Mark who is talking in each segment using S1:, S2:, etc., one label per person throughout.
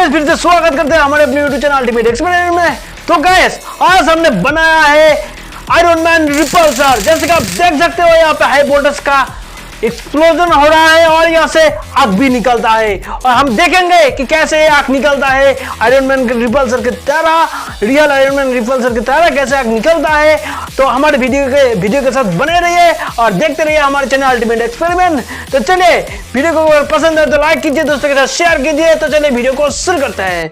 S1: Guys फिर से स्वागत करते हैं हमारे अपने यूट्यूब चैनल अल्टीमेट एक्सपेरिमेंट में। तो गाइस आज हमने बनाया है आयरन रिपल्सर। जैसे कि आप देख सकते हो यहाँ पे हाई वोल्टेज का एक्सप्लोजन हो रहा है और यहाँ से आग भी निकलता है और हम देखेंगे कि कैसे आग निकलता है आयरन रिपल्सर की तरह, रियल आयरन रिपल्सर की तरह कैसे आग निकलता है। तो हमारे वीडियो के साथ बने रहिए और देखते रहिए हमारे चैनल अल्टीमेट एक्सपेरिमेंट। तो चलिए वीडियो को अगर पसंद है तो लाइक कीजिए, दोस्तों के साथ शेयर कीजिए। तो चलिए वीडियो को शुरू करते हैं।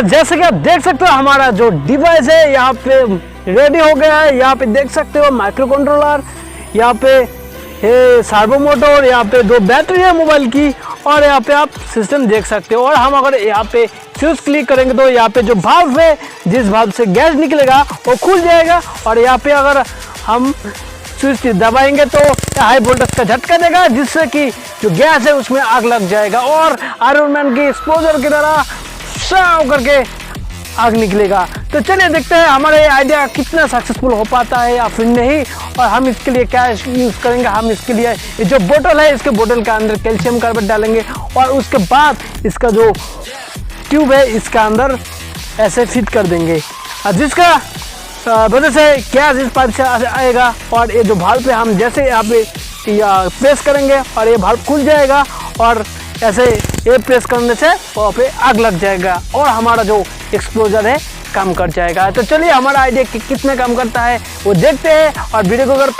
S1: जैसे कि आप देख सकते हो हमारा जो डिवाइस है यहाँ पे रेडी हो गया है। यहाँ पे देख सकते हो माइक्रो कंट्रोलर, यहाँ पे है सर्वो मोटर, यहाँ पे 2 बैटरी है मोबाइल की और यहाँ पे आप सिस्टम देख सकते हो। और हम अगर यहाँ पे स्विच क्लिक करेंगे तो यहाँ पे जो भाल्व है, जिस भाल्व से गैस निकलेगा वो खुल जाएगा। और यहाँ पे अगर हम स्विच दबाएंगे तो हाई वोल्टेज का झटका देगा, जिससे कि जो गैस है उसमें आग लग जाएगा और आयरन मैन की एक्सप्लोजर की तरह शाव करके आग निकलेगा। तो चलिए देखते हैं हमारा ये आइडिया कितना सक्सेसफुल हो पाता है या फिर नहीं। और हम इसके लिए क्या यूज़ करेंगे, हम इसके लिए ये जो बोतल है, इसके बोतल के अंदर कैल्शियम कार्बाइड डालेंगे और उसके बाद इसका जो ट्यूब है इसका अंदर ऐसे फिट कर देंगे, जिसका वजह से गैस इस पाइप से आएगा। और ये जो भाल्व पे हम जैसे यहाँ पे प्रेस करेंगे और ये भाल्व खुल जाएगा और ऐसे ये प्रेस करने से वहाँ पे आग लग जाएगा और हमारा जो एक्सप्लोजर है काम कर जाएगा। तो चलिए हमारा आइडिया कितने काम करता है वो देखते हैं। और वीडियो को अगर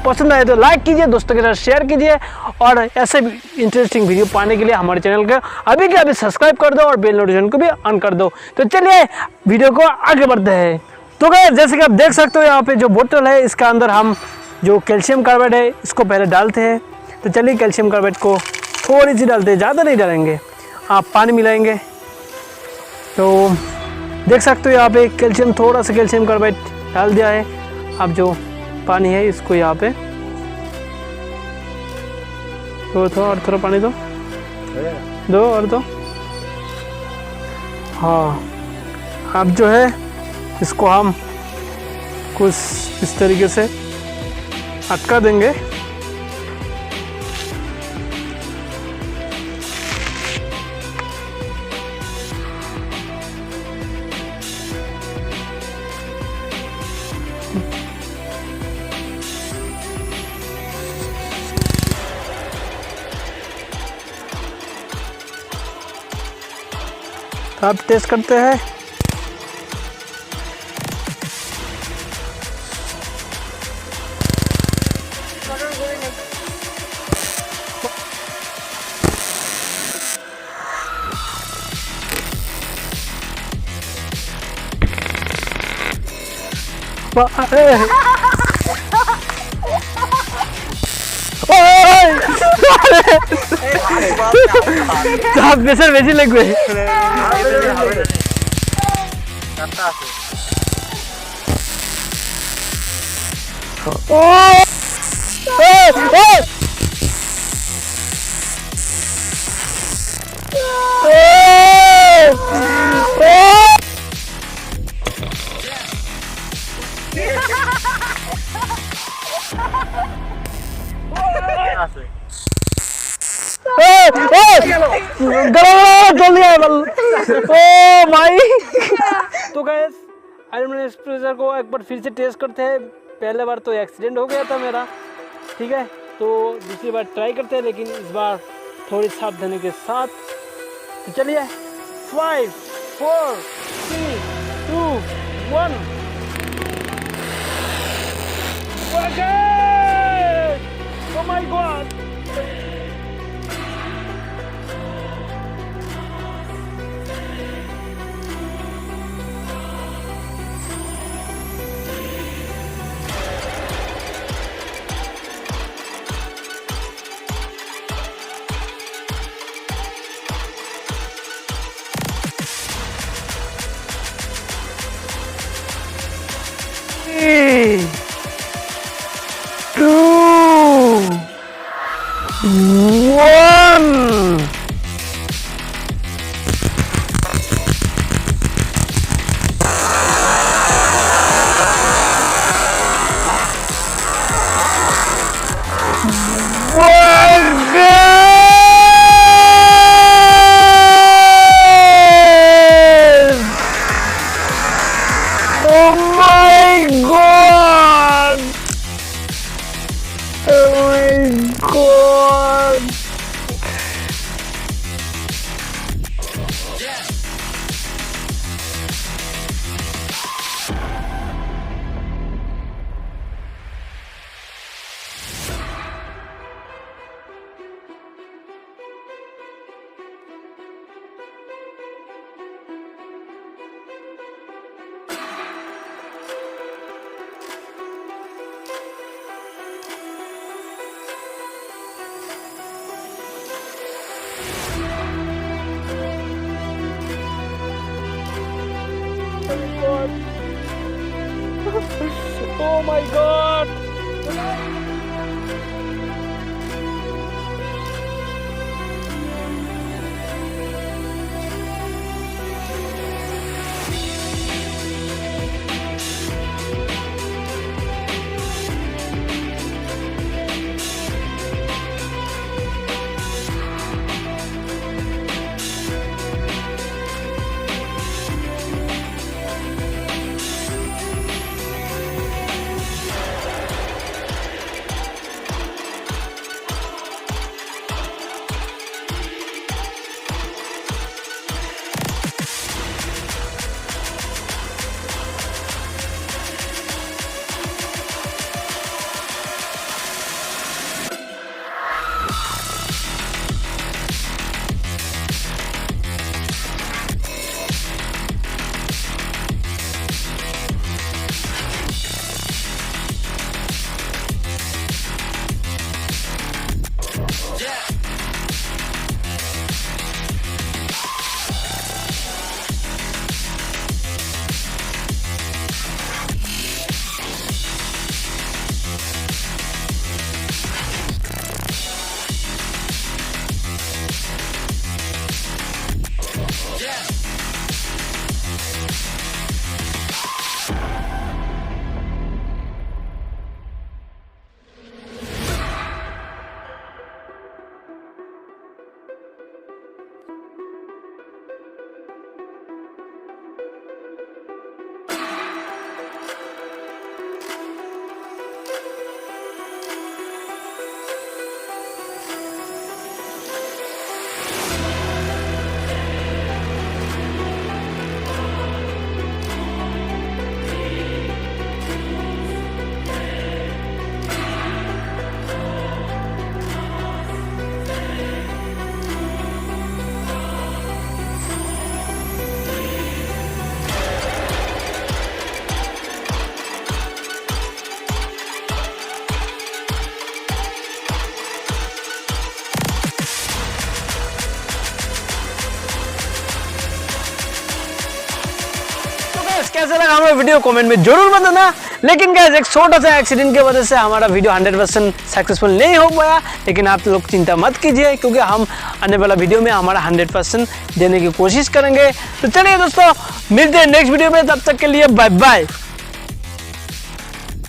S1: पसंद आए तो लाइक कीजिए, दोस्तों के साथ शेयर कीजिए और ऐसे भी इंटरेस्टिंग वीडियो पाने के लिए हमारे चैनल को अभी के अभी सब्सक्राइब कर दो और बेल नोटिफिकेशन को भी ऑन कर दो। तो चलिए वीडियो को आगे बढ़ते हैं। तो गाइस जैसे कि आप देख सकते हो यहाँ पे जो बोतल है इसका अंदर हम जो कैल्शियम कार्बाइड है इसको पहले डालते हैं। तो चलिए कैल्शियम कार्बाइड को थोड़ी सी डालते हैं, ज़्यादा नहीं डालेंगे। आप पानी मिलाएंगे तो देख सकते हो यहाँ पे कैल्शियम, थोड़ा सा कैल्शियम कार्बाइड डाल दिया है। अब जो पानी है इसको यहाँ पे थोड़ा पानी दो और दो। हाँ, अब जो है इसको हम कुछ इस तरीके से अटका देंगे। अब टेस्ट करते हैं। प्रेशर বেশি লাগবে। ओ भाई। तो गाइस आयरन एक्सप्लोजर को एक बार फिर से टेस्ट करते हैं। पहले बार तो एक्सीडेंट हो गया था मेरा, ठीक है, तो दूसरी बार ट्राई करते हैं, लेकिन इस बार थोड़ी सावधानी के साथ। तो चलिए 5 4 3 2 1। Oh my God! Three, 2, 1. Oh my God! Guys कैसा लगा हमारा वीडियो कमेंट में जरूर बताना। लेकिन गाइस एक छोटा सा एक्सीडेंट की वजह से हमारा वीडियो 100% सक्सेसफुल नहीं हो पाया, लेकिन आप लोग चिंता मत कीजिए क्योंकि हम आने वाला वीडियो में हमारा 100% देने की कोशिश करेंगे। तो चलिए दोस्तों मिलते हैं नेक्स्ट वीडियो में, तब तक के लिए बाय बाय।